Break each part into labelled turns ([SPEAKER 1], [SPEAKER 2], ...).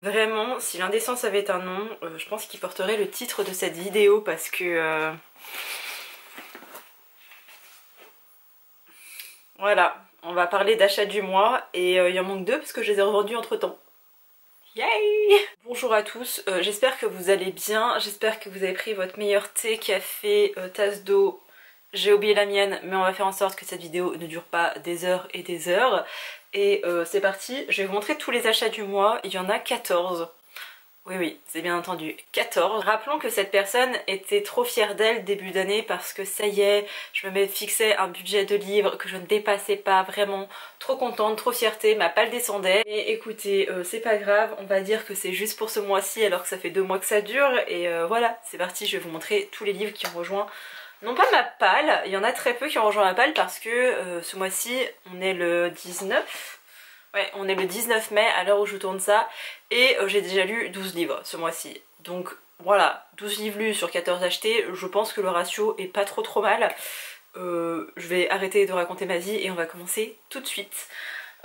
[SPEAKER 1] Vraiment, si l'indécence avait un nom, je pense qu'il porterait le titre de cette vidéo parce que... Voilà, on va parler d'achat du mois et il en manque deux parce que je les ai revendus entre temps. Yay! Bonjour à tous, j'espère que vous allez bien, j'espère que vous avez pris votre meilleur thé, café, tasse d'eau. J'ai oublié la mienne, mais on va faire en sorte que cette vidéo ne dure pas des heures et des heures. Et c'est parti, je vais vous montrer tous les achats du mois, il y en a 14. Oui, oui, c'est bien entendu 14. Rappelons que cette personne était trop fière d'elle début d'année parce que ça y est, je me fixais un budget de livres que je ne dépassais pas, vraiment trop contente, trop fierté, ma palle descendait. Et écoutez, c'est pas grave, on va dire que c'est juste pour ce mois-ci alors que ça fait 2 mois que ça dure. Et voilà, c'est parti, je vais vous montrer tous les livres qui ont rejoint. Non pas ma palle, il y en a très peu qui ont rejoint ma palle parce que ce mois-ci, on est le 19. Ouais, on est le 19 mai à l'heure où je tourne ça et j'ai déjà lu 12 livres ce mois-ci. Donc voilà, 12 livres lus sur 14 achetés, je pense que le ratio est pas trop mal. Je vais arrêter de raconter ma vie et on va commencer tout de suite.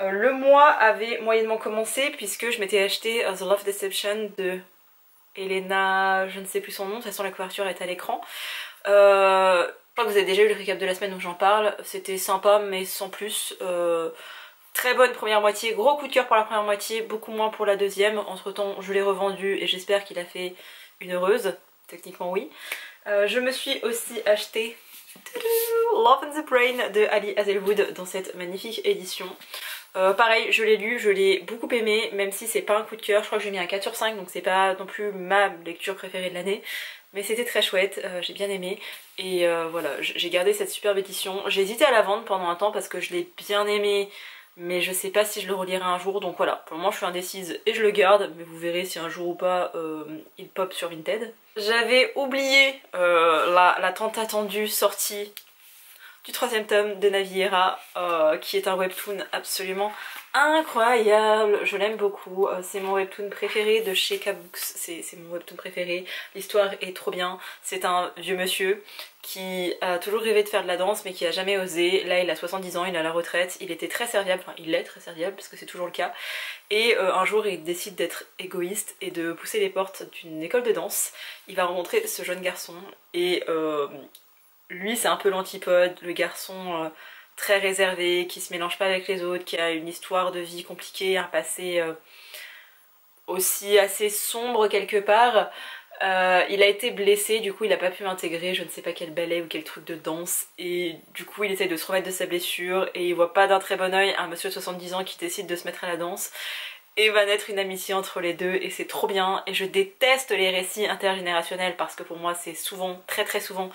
[SPEAKER 1] Le mois avait moyennement commencé puisque je m'étais acheté The Love Deception de Elena, je ne sais plus son nom, de toute façon la couverture est à l'écran. Je crois que vous avez déjà eu le récap de la semaine où j'en parle, c'était sympa mais sans plus. Très bonne première moitié, gros coup de cœur pour la première moitié, beaucoup moins pour la deuxième. Entre temps je l'ai revendu et j'espère qu'il a fait une heureuse, techniquement oui. Je me suis aussi acheté Love in the Brain de Ali Hazelwood dans cette magnifique édition. Pareil, je l'ai lu, je l'ai beaucoup aimé, même si c'est pas un coup de cœur, je crois que j'ai mis un 4 sur 5 donc c'est pas non plus ma lecture préférée de l'année. Mais c'était très chouette, j'ai bien aimé et voilà, j'ai gardé cette superbe édition. J'ai hésité à la vendre pendant un temps parce que je l'ai bien aimé, mais je sais pas si je le relirai un jour, donc voilà, pour le moment je suis indécise et je le garde, mais vous verrez si un jour ou pas il pop sur Vinted. J'avais oublié la tant attendue sortie du 3e tome de Naviera, qui est un webtoon absolument incroyable, je l'aime beaucoup, c'est mon webtoon préféré de chez Kabooks, c'est mon webtoon préféré, l'histoire est trop bien, c'est un vieux monsieur qui a toujours rêvé de faire de la danse mais qui a jamais osé. Là il a 70 ans, il est à la retraite, il était très serviable, enfin il est très serviable parce que c'est toujours le cas, et un jour il décide d'être égoïste et de pousser les portes d'une école de danse. Il va rencontrer ce jeune garçon et lui c'est un peu l'antipode, le garçon très réservé, qui se mélange pas avec les autres, qui a une histoire de vie compliquée, un passé aussi assez sombre quelque part. Il a été blessé, du coup il a pas pu intégrer je ne sais pas quel ballet ou quel truc de danse, et du coup il essaye de se remettre de sa blessure et il voit pas d'un très bon oeil un monsieur de 70 ans qui décide de se mettre à la danse. Et va naître une amitié entre les deux et c'est trop bien. Et je déteste les récits intergénérationnels parce que pour moi c'est souvent, très souvent,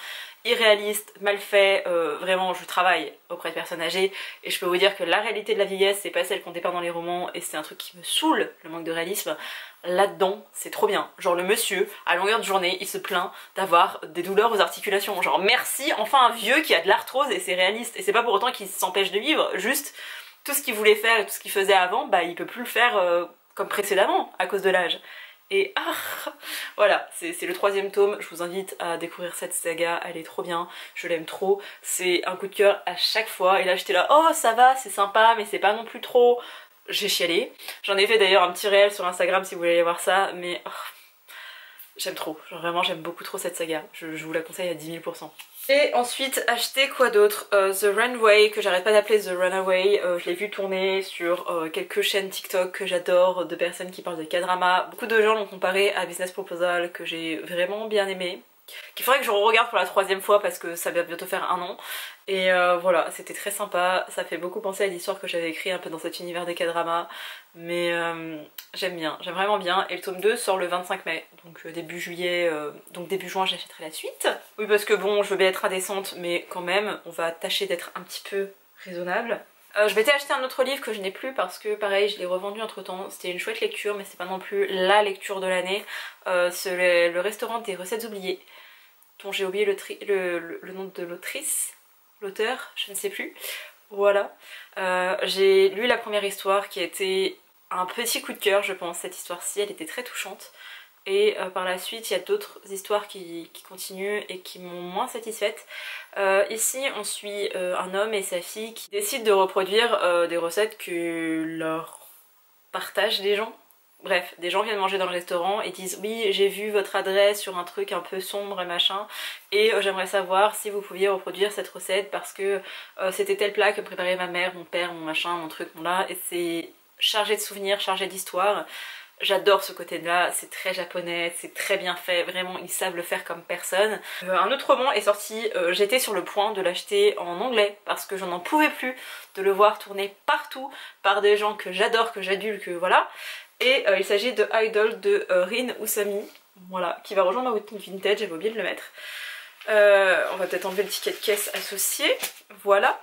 [SPEAKER 1] irréaliste, mal fait. Vraiment je travaille auprès de personnes âgées et je peux vous dire que la réalité de la vieillesse c'est pas celle qu'on dépeint dans les romans et c'est un truc qui me saoule, le manque de réalisme. Là-dedans c'est trop bien. Genre le monsieur, à longueur de journée, il se plaint d'avoir des douleurs aux articulations. Genre merci, enfin un vieux qui a de l'arthrose et c'est réaliste. Et c'est pas pour autant qu'il s'empêche de vivre, juste tout ce qu'il voulait faire et tout ce qu'il faisait avant, bah il peut plus le faire comme précédemment à cause de l'âge. Et voilà, c'est le 3e tome, je vous invite à découvrir cette saga, elle est trop bien, je l'aime trop, c'est un coup de cœur à chaque fois, et là j'étais là, oh ça va, c'est sympa, mais c'est pas non plus trop, j'ai chialé. J'en ai fait d'ailleurs un petit réel sur Instagram si vous voulez aller voir ça, mais j'aime trop, genre vraiment j'aime beaucoup trop cette saga, je vous la conseille à 10 000%. Et ensuite acheté quoi d'autre, The Runway, que j'arrête pas d'appeler The Runaway, je l'ai vu tourner sur quelques chaînes TikTok que j'adore, de personnes qui parlent de K-drama. Beaucoup de gens l'ont comparé à Business Proposal, que j'ai vraiment bien aimé, qu'il faudrait que je regarde pour la 3e fois parce que ça va bientôt faire 1 an. Et voilà, c'était très sympa, ça fait beaucoup penser à l'histoire que j'avais écrite un peu dans cet univers des K-dramas, mais j'aime bien, j'aime vraiment bien. Et le tome 2 sort le 25 mai, donc début juillet, donc début juin j'achèterai la suite. Oui parce que bon, je veux bien être indécente, mais quand même, on va tâcher d'être un petit peu raisonnable. Je m'étais acheté un autre livre que je n'ai plus parce que pareil je l'ai revendu entre temps, c'était une chouette lecture mais c'est pas non plus la lecture de l'année. C'est le restaurant des recettes oubliées, dont j'ai oublié le nom de l'autrice, l'auteur, je ne sais plus. Voilà. J'ai lu la première histoire qui a été un petit coup de cœur je pense, cette histoire-ci, elle était très touchante. Et par la suite il y a d'autres histoires qui continuent et qui m'ont moins satisfaite. Ici on suit un homme et sa fille qui décident de reproduire des recettes que leur partagent des gens. Bref, des gens viennent manger dans le restaurant et disent oui j'ai vu votre adresse sur un truc un peu sombre et machin et j'aimerais savoir si vous pouviez reproduire cette recette parce que c'était tel plat que préparait ma mère, mon père, mon machin, mon truc, mon là, et c'est chargé de souvenirs, chargé d'histoire. J'adore ce côté là, c'est très japonais, c'est très bien fait, vraiment ils savent le faire comme personne. Un autre roman est sorti, j'étais sur le point de l'acheter en anglais parce que je n'en pouvais plus de le voir tourner partout par des gens que j'adore, que j'adule, que voilà. Et il s'agit de Idol de Rin Usami, voilà, qui va rejoindre ma boutique vintage, j'avais oublié de le mettre. On va peut-être enlever le ticket de caisse associé, voilà.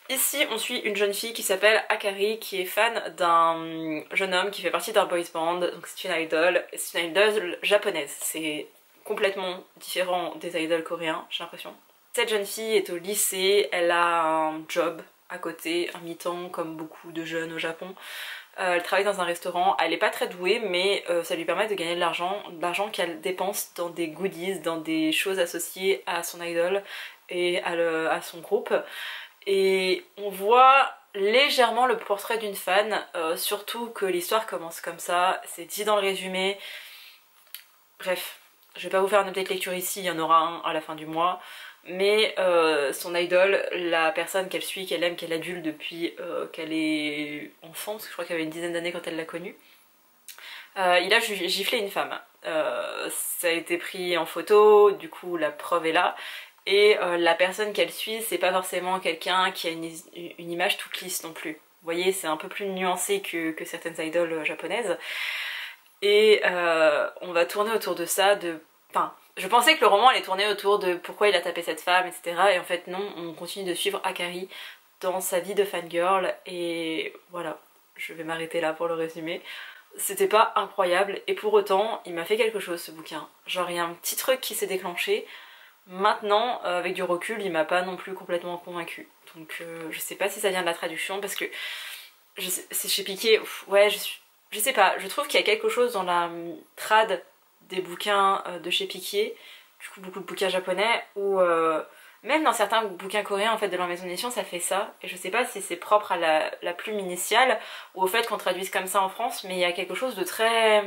[SPEAKER 1] Ici on suit une jeune fille qui s'appelle Akari qui est fan d'un jeune homme qui fait partie d'un boys band, donc c'est une idol japonaise, c'est complètement différent des idoles coréens j'ai l'impression. Cette jeune fille est au lycée, elle a un job à côté, un mi-temps comme beaucoup de jeunes au Japon. Elle travaille dans un restaurant, elle est pas très douée mais ça lui permet de gagner de l'argent qu'elle dépense dans des goodies, dans des choses associées à son idol et à son groupe. Et on voit légèrement le portrait d'une fan, surtout que l'histoire commence comme ça, c'est dit dans le résumé. Bref, je vais pas vous faire une update lecture ici, il y en aura un à la fin du mois. Mais son idole, la personne qu'elle suit, qu'elle aime, qu'elle adulte depuis qu'elle est enfant, parce que je crois qu'elle avait une dizaine d'années quand elle l'a connu, il a giflé une femme. Ça a été pris en photo, du coup la preuve est là. Et la personne qu'elle suit, c'est pas forcément quelqu'un qui a une image toute lisse non plus. Vous voyez, c'est un peu plus nuancé que certaines idoles japonaises. Et on va tourner autour de ça, Enfin, je pensais que le roman allait tourner autour de pourquoi il a tapé cette femme, etc. Et en fait non, on continue de suivre Akari dans sa vie de fangirl. Et voilà, je vais m'arrêter là pour le résumer. C'était pas incroyable et pour autant, il m'a fait quelque chose ce bouquin. Genre il y a un petit truc qui s'est déclenché. Maintenant, avec du recul, il m'a pas non plus complètement convaincue. Donc je sais pas si ça vient de la traduction parce que c'est chez Piqué, ouais je sais pas, je trouve qu'il y a quelque chose dans la trad des bouquins de chez Piqué, du coup beaucoup de bouquins japonais, ou même dans certains bouquins coréens en fait de leur maison d'édition ça fait ça, et je sais pas si c'est propre à la plume initiale ou au fait qu'on traduise comme ça en France, mais il y a quelque chose de très...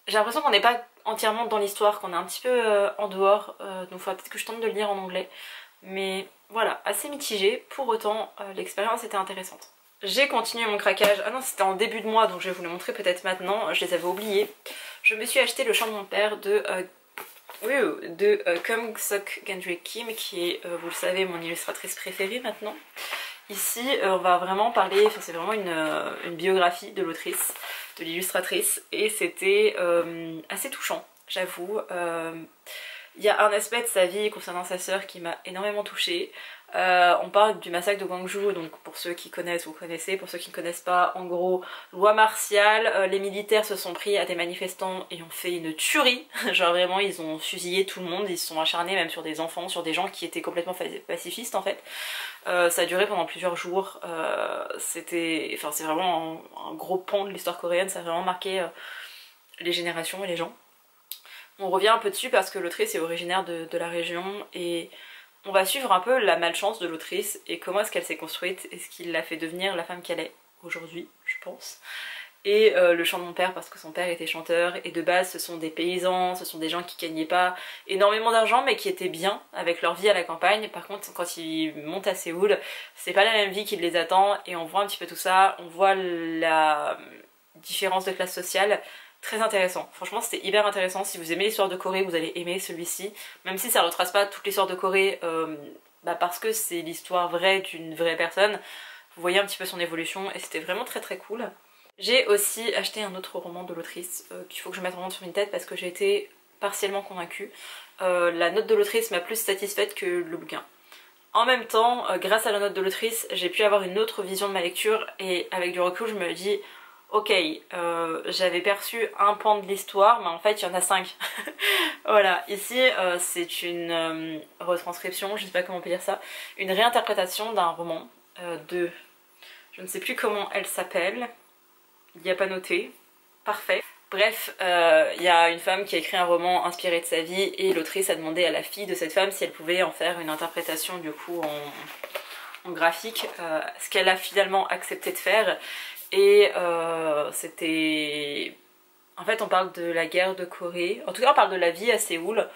[SPEAKER 1] J'ai l'impression qu'on n'est pas entièrement dans l'histoire, qu'on est un petit peu en dehors, donc il faudra peut-être que je tente de le lire en anglais, mais voilà, assez mitigé, pour autant l'expérience était intéressante. J'ai continué mon craquage, ah non c'était en début de mois donc je vais vous le montrer peut-être maintenant, je les avais oubliés. Je me suis acheté Le Chant de mon père de Kung Sok Gendry Kim qui est, vous le savez, mon illustratrice préférée maintenant. Ici on va vraiment parler, enfin c'est vraiment une biographie de l'autrice, de l'illustratrice, et c'était assez touchant j'avoue. Il y a un aspect de sa vie concernant sa sœur qui m'a énormément touchée. On parle du massacre de Gwangju, donc pour ceux qui connaissent, vous connaissez, pour ceux qui ne connaissent pas, en gros, loi martiale, les militaires se sont pris à des manifestants et ont fait une tuerie, genre vraiment ils ont fusillé tout le monde, ils se sont acharnés même sur des enfants, sur des gens qui étaient complètement pacifistes en fait. Ça a duré pendant plusieurs jours, c'est vraiment un gros pan de l'histoire coréenne, ça a vraiment marqué les générations et les gens. On revient un peu dessus parce que l'autrice est originaire de la région et on va suivre un peu la malchance de l'autrice et comment est-ce qu'elle s'est construite et ce qui l'a fait devenir la femme qu'elle est aujourd'hui, je pense. Et Le Chant de mon père parce que son père était chanteur et de base ce sont des paysans, ce sont des gens qui gagnaient pas énormément d'argent mais qui étaient bien avec leur vie à la campagne. Par contre quand ils montent à Séoul, c'est pas la même vie qui les attend et on voit un petit peu tout ça, on voit la différence de classe sociale. Très intéressant, franchement c'était hyper intéressant. Si vous aimez l'histoire de Corée, vous allez aimer celui-ci, même si ça retrace pas toute l'histoire de Corée, parce que c'est l'histoire vraie d'une vraie personne. Vous voyez un petit peu son évolution et c'était vraiment très très cool. J'ai aussi acheté un autre roman de l'autrice qu'il faut que je mette en vente sur une tête parce que j'ai été partiellement convaincue. La note de l'autrice m'a plus satisfaite que le bouquin. En même temps, grâce à la note de l'autrice, j'ai pu avoir une autre vision de ma lecture et avec du recul je me dis... Ok, j'avais perçu un pan de l'histoire, mais en fait il y en a 5. Voilà, ici c'est une retranscription, je sais pas comment on peut dire ça, une réinterprétation d'un roman de... Je ne sais plus comment elle s'appelle, il n'y a pas noté, parfait. Bref, il y a une femme qui a écrit un roman inspiré de sa vie et l'autrice a demandé à la fille de cette femme si elle pouvait en faire une interprétation du coup en graphique, ce qu'elle a finalement accepté de faire. Et c'était... En fait on parle de la guerre de Corée, en tout cas on parle de la vie à Séoul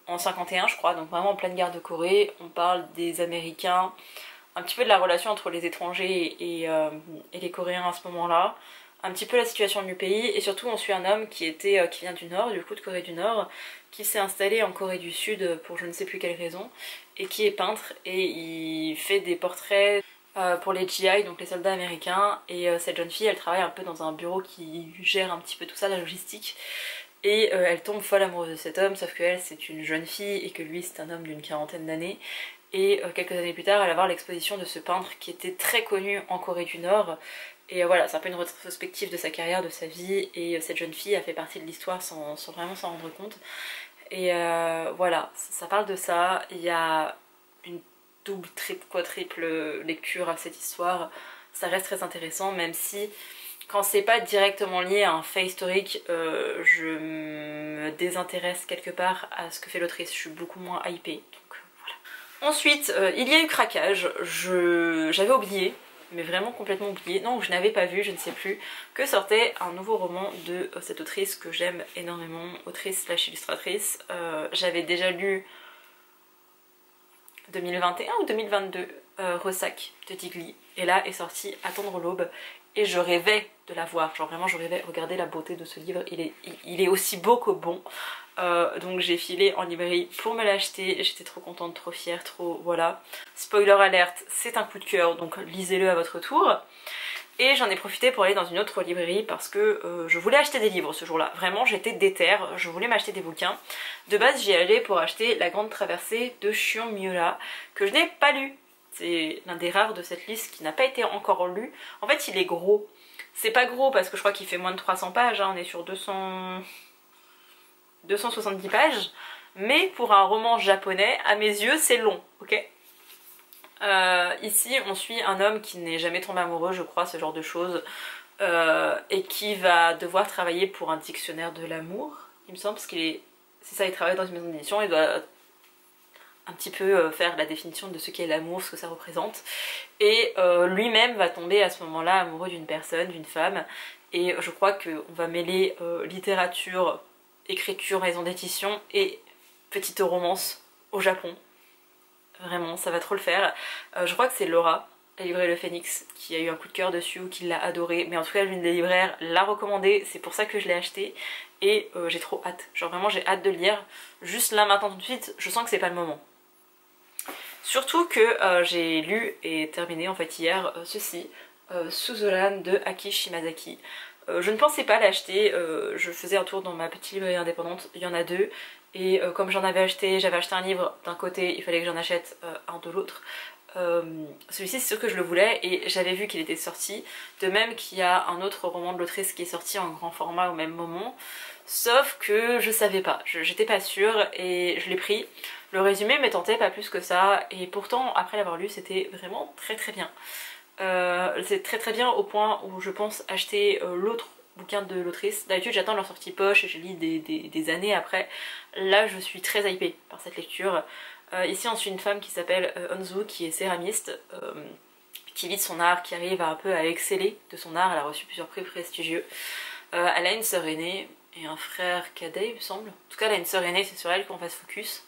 [SPEAKER 1] en 51 je crois, donc vraiment en pleine guerre de Corée. On parle des Américains, un petit peu de la relation entre les étrangers et les Coréens à ce moment-là, un petit peu la situation du pays, et surtout on suit un homme qui vient du Nord, du coup de Corée du Nord, qui s'est installé en Corée du Sud pour je ne sais plus quelle raison, et qui est peintre, et il fait des portraits pour les GI, donc les soldats américains, et cette jeune fille elle travaille un peu dans un bureau qui gère un petit peu tout ça, la logistique, et elle tombe folle amoureuse de cet homme, sauf qu'elle c'est une jeune fille et que lui c'est un homme d'une quarantaine d'années. Et quelques années plus tard elle va voir l'exposition de ce peintre qui était très connu en Corée du Nord. Et voilà, c'est un peu une rétrospective de sa carrière, de sa vie, et cette jeune fille a fait partie de l'histoire sans vraiment s'en rendre compte. Et voilà, ça parle de ça. Il y a une double, triple, quadruple lecture à cette histoire. Ça reste très intéressant, même si quand c'est pas directement lié à un fait historique, je me désintéresse quelque part à ce que fait l'autrice. Je suis beaucoup moins hypée. Donc voilà. Ensuite, il y a eu Craquage. J'avais oublié, mais vraiment complètement oublié, non, je n'avais pas vu, je ne sais plus, que sortait un nouveau roman de cette autrice que j'aime énormément, autrice slash illustratrice. J'avais déjà lu 2021 ou 2022, Ressac de Digli, et là est sorti Attendre l'aube, et je rêvais de la voir, genre vraiment je rêvais, regardez la beauté de ce livre, il est aussi beau que bon. Donc j'ai filé en librairie pour me l'acheter, j'étais trop contente, trop fière, trop voilà. Spoiler alerte, c'est un coup de cœur, donc lisez-le à votre tour. Et j'en ai profité pour aller dans une autre librairie parce que je voulais acheter des livres ce jour-là. Vraiment, j'étais déter, je voulais m'acheter des bouquins. De base, j'y allais pour acheter La Grande Traversée de Shion Miura, que je n'ai pas lu. C'est l'un des rares de cette liste qui n'a pas été encore lu. En fait, il est gros. C'est pas gros parce que je crois qu'il fait moins de 300 pages, hein. On est sur 270 pages. Mais pour un roman japonais, à mes yeux, c'est long, ok ? Ici on suit un homme qui n'est jamais tombé amoureux, je crois, ce genre de choses, et qui va devoir travailler pour un dictionnaire de l'amour, il me semble, parce qu'il est... c'est ça, il travaille dans une maison d'édition, il doit un petit peu faire la définition de ce qu'est l'amour, ce que ça représente, et lui-même va tomber à ce moment-là amoureux d'une personne, d'une femme, et je crois qu'on va mêler littérature, écriture, maison d'édition et petite romance au Japon. Vraiment, ça va trop le faire. Je crois que c'est Laura, la libraire Le Phénix, qui a eu un coup de cœur dessus ou qui l'a adoré. Mais en tout cas, l'une des libraires l'a recommandé, c'est pour ça que je l'ai acheté. Et j'ai trop hâte. Genre vraiment, j'ai hâte de le lire. Juste là, maintenant, tout de suite, je sens que c'est pas le moment. Surtout que j'ai lu et terminé en fait hier ceci, Suzuran de Aki Shimazaki. Je ne pensais pas l'acheter, je faisais un tour dans ma petite librairie indépendante, il y en a deux. Et comme j'avais acheté un livre d'un côté, il fallait que j'en achète un de l'autre. Celui-ci c'est sûr que je le voulais et j'avais vu qu'il était sorti. De même qu'il y a un autre roman de l'autrice qui est sorti en grand format au même moment. Sauf que je savais pas, j'étais pas sûre et je l'ai pris. Le résumé me tentait pas plus que ça et pourtant après l'avoir lu c'était vraiment très très bien. C'est très très bien au point où je pense acheter l'autre bouquin de l'autrice. D'habitude j'attends leur sortie poche et je lis des années après. Là je suis très hypée par cette lecture. Ici on suit une femme qui s'appelle Onzu qui est céramiste, qui vit de son art, qui arrive un peu à exceller de son art. Elle a reçu plusieurs prix prestigieux. Elle a une sœur aînée et un frère cadet il me semble. En tout cas elle a une sœur aînée, c'est sur elle qu'on va se focus,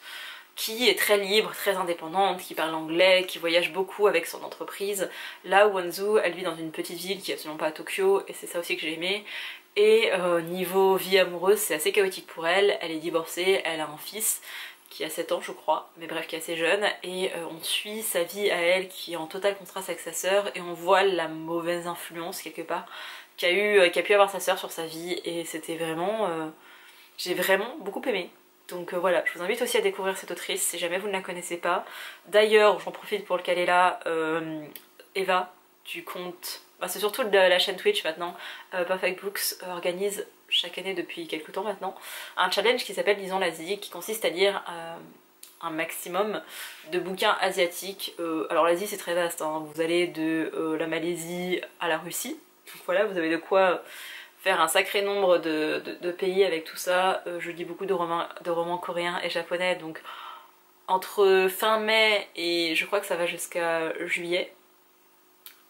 [SPEAKER 1] qui est très libre, très indépendante, qui parle anglais, qui voyage beaucoup avec son entreprise. Là où Onzu, elle vit dans une petite ville qui est absolument pas à Tokyo, et c'est ça aussi que j'ai aimé. Et niveau vie amoureuse, c'est assez chaotique pour elle. Elle est divorcée, elle a un fils qui a 7 ans je crois, mais bref qui est assez jeune, et on suit sa vie à elle qui est en total contraste avec sa sœur, et on voit la mauvaise influence quelque part qu'a pu avoir sa sœur sur sa vie, et c'était vraiment... j'ai vraiment beaucoup aimé. Donc voilà, je vous invite aussi à découvrir cette autrice si jamais vous ne la connaissez pas. D'ailleurs, j'en profite pour le caler là, Eva du compte, bah, c'est surtout de la chaîne Twitch maintenant, Perfect Books organise chaque année depuis quelques temps maintenant un challenge qui s'appelle Lisons l'Asie, qui consiste à lire un maximum de bouquins asiatiques. Alors l'Asie c'est très vaste, hein. Vous allez de la Malaisie à la Russie, donc voilà, vous avez de quoi faire un sacré nombre de pays avec tout ça. Je lis beaucoup de romans coréens et japonais, donc entre fin mai et je crois que ça va jusqu'à juillet,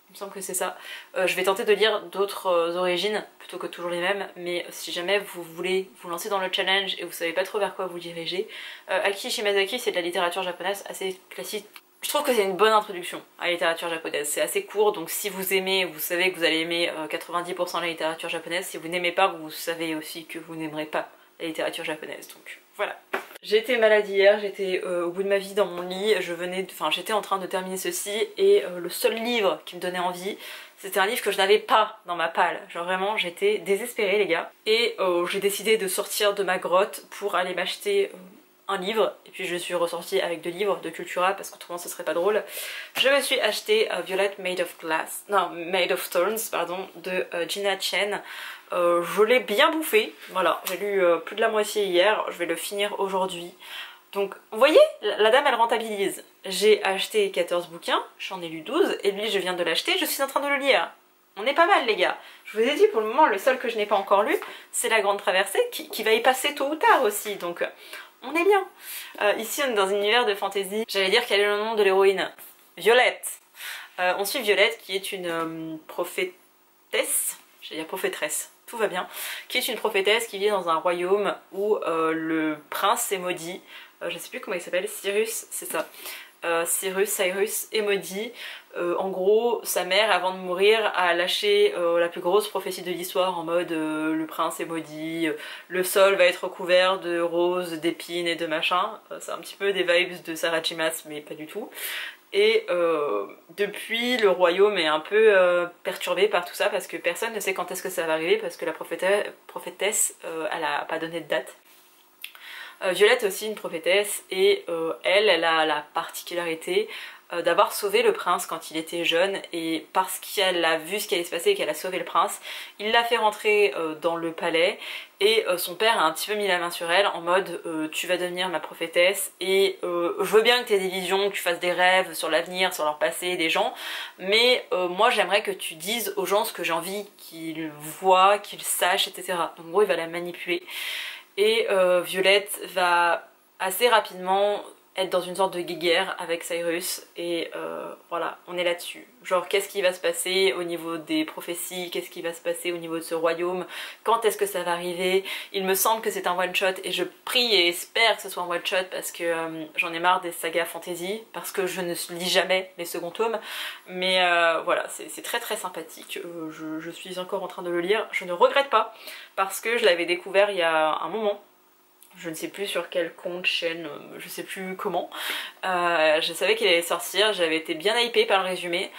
[SPEAKER 1] Il me semble que c'est ça. Je vais tenter de lire d'autres origines plutôt que toujours les mêmes, mais si jamais vous voulez vous lancer dans le challenge et vous savez pas trop vers quoi vous diriger, Aki Shimazaki c'est de la littérature japonaise assez classique. Je trouve que c'est une bonne introduction à la littérature japonaise, c'est assez court, donc si vous aimez, vous savez que vous allez aimer 90% de la littérature japonaise, si vous n'aimez pas, vous savez aussi que vous n'aimerez pas la littérature japonaise, donc voilà. J'ai été malade hier, j'étais au bout de ma vie dans mon lit, j'étais en train de terminer ceci et le seul livre qui me donnait envie, c'était un livre que je n'avais pas dans ma palle. Genre vraiment j'étais désespérée les gars. Et j'ai décidé de sortir de ma grotte pour aller m'acheter un livre, et puis je suis ressortie avec 2 livres de Cultura parce qu'autrement ce serait pas drôle. Je me suis acheté Violet Made of Thorns pardon, de Gina Chen. Je l'ai bien bouffé, voilà, j'ai lu plus de la moitié hier, je vais le finir aujourd'hui. Donc vous voyez, la dame elle rentabilise. J'ai acheté 14 bouquins, j'en ai lu 12, et lui je viens de l'acheter, je suis en train de le lire. On est pas mal les gars. Je vous ai dit pour le moment le seul que je n'ai pas encore lu, c'est La Grande Traversée, qui va y passer tôt ou tard aussi, donc on est bien. Ici on est dans un univers de fantasy. J'allais dire quel est le nom de l'héroïne. Violette. On suit Violette qui est une prophétesse, j'allais dire prophétresse, tout va bien, qui est une prophétesse qui vit dans un royaume où le prince est maudit. Je sais plus comment il s'appelle, Cyrus, c'est ça. Cyrus est maudit. En gros, sa mère, avant de mourir, a lâché la plus grosse prophétie de l'histoire en mode le prince est maudit, le sol va être recouvert de roses, d'épines et de machin. C'est un petit peu des vibes de Sarachimas, mais pas du tout. Et depuis, le royaume est un peu perturbé par tout ça parce que personne ne sait quand est-ce que ça va arriver parce que la prophétesse, elle a pas donné de date. Violette est aussi une prophétesse et elle a la particularité d'avoir sauvé le prince quand il était jeune, et parce qu'elle a vu ce qui allait se passer et qu'elle a sauvé le prince, il l'a fait rentrer dans le palais et son père a un petit peu mis la main sur elle en mode tu vas devenir ma prophétesse et je veux bien que tu aies des visions, que tu fasses des rêves sur l'avenir, sur leur passé des gens, mais moi j'aimerais que tu dises aux gens ce que j'ai envie qu'ils voient, qu'ils sachent, etc. Donc en gros il va la manipuler. Et Violette va assez rapidement être dans une sorte de guéguerre avec Cyrus et voilà, on est là-dessus. Genre qu'est-ce qui va se passer au niveau des prophéties, qu'est-ce qui va se passer au niveau de ce royaume, quand est-ce que ça va arriver. Il me semble que c'est un one-shot et je prie et espère que ce soit un one-shot parce que j'en ai marre des sagas fantasy, parce que je ne lis jamais les seconds tomes, mais voilà, c'est très très sympathique. Je suis encore en train de le lire, je ne regrette pas parce que je l'avais découvert il y a un moment. Je ne sais plus sur quel compte, chaîne, je sais plus comment. Je savais qu'il allait sortir, j'avais été bien hypée par le résumé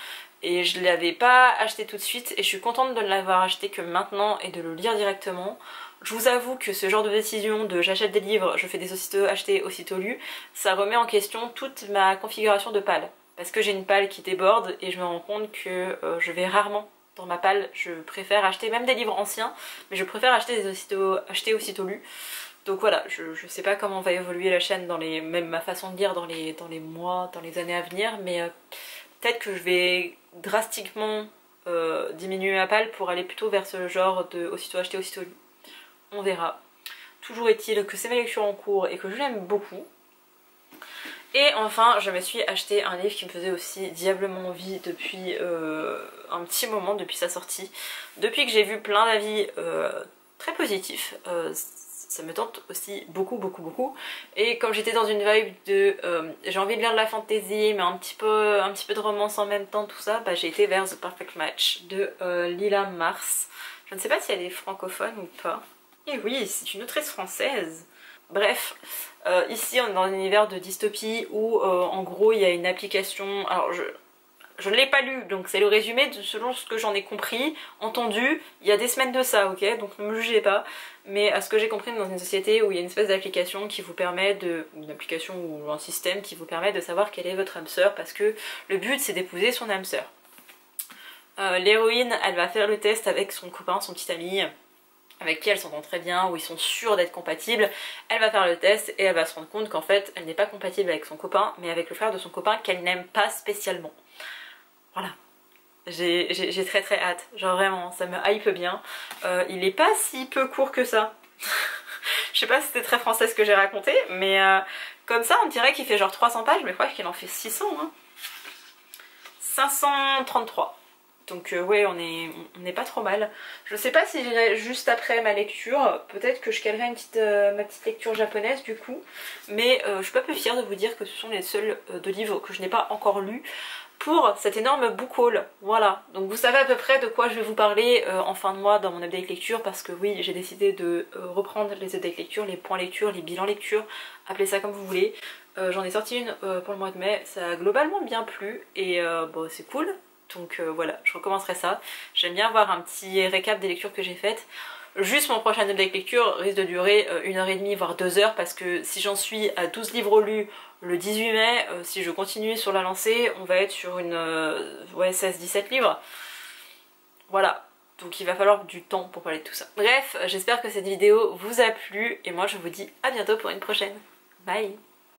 [SPEAKER 1] et je ne l'avais pas acheté tout de suite et je suis contente de ne l'avoir acheté que maintenant et de le lire directement. Je vous avoue que ce genre de décision de j'achète des livres, je fais des aussitôt achetés, aussitôt lus, ça remet en question toute ma configuration de palle. Parce que j'ai une palle qui déborde et je me rends compte que je vais rarement dans ma palle, je préfère acheter même des livres anciens, mais je préfère acheter des aussitôt lus. Donc voilà, je sais pas comment va évoluer la chaîne, même ma façon de lire dans les mois, dans les années à venir, mais peut-être que je vais drastiquement diminuer ma palle pour aller plutôt vers ce genre de aussitôt acheté, aussitôt lu. On verra. Toujours est-il que c'est ma lecture en cours et que je l'aime beaucoup. Et enfin, je me suis acheté un livre qui me faisait aussi diablement envie depuis un petit moment, depuis sa sortie. Depuis que j'ai vu plein d'avis très positifs. Ça me tente aussi beaucoup. Et comme j'étais dans une vibe de j'ai envie de lire de la fantasy mais un petit peu de romance en même temps, tout ça, bah j'ai été vers The Perfect Match de Lila Mars. Je ne sais pas si elle est francophone ou pas. Et oui, c'est une autrice française. Bref, ici on est dans un univers de dystopie où en gros il y a une application, alors je ne l'ai pas lu, donc c'est le résumé selon ce que j'en ai compris, entendu, il y a des semaines de ça, ok, donc ne me jugez pas, mais à ce que j'ai compris, dans une société où il y a une espèce d'application qui vous permet une application ou un système qui vous permet de savoir quel est votre âme sœur, parce que le but c'est d'épouser son âme sœur. L'héroïne, elle va faire le test avec son copain, son petit ami, avec qui elle s'entend très bien, où ils sont sûrs d'être compatibles. Elle va faire le test et elle va se rendre compte qu'en fait, elle n'est pas compatible avec son copain, mais avec le frère de son copain qu'elle n'aime pas spécialement. Voilà, j'ai très hâte, genre vraiment, ça me hype bien. Il est pas si peu court que ça. Je sais pas si c'était très français ce que j'ai raconté, mais comme ça on dirait qu'il fait genre 300 pages, mais je crois qu'il en fait 600. Hein. 533. Donc ouais, on est pas trop mal. Je sais pas si j'irai juste après ma lecture, peut-être que je calerai ma petite lecture japonaise du coup. Mais je suis pas peu fière de vous dire que ce sont les seuls deux livres que je n'ai pas encore lus pour cet énorme book haul. Voilà, donc vous savez à peu près de quoi je vais vous parler en fin de mois dans mon update lecture, parce que oui, j'ai décidé de reprendre les updates lecture, les points lecture, les bilans lecture, appelez ça comme vous voulez. J'en ai sorti une pour le mois de mai, ça a globalement bien plu et bon, c'est cool. Donc voilà, je recommencerai ça. J'aime bien avoir un petit récap des lectures que j'ai faites. Juste mon prochain update lecture risque de durer 1h30 voire 2 heures, parce que si j'en suis à 12 livres lus le 18 mai, si je continue sur la lancée, on va être sur une ouais, 16-17 livres. Voilà, donc il va falloir du temps pour parler de tout ça. Bref, j'espère que cette vidéo vous a plu et moi je vous dis à bientôt pour une prochaine. Bye!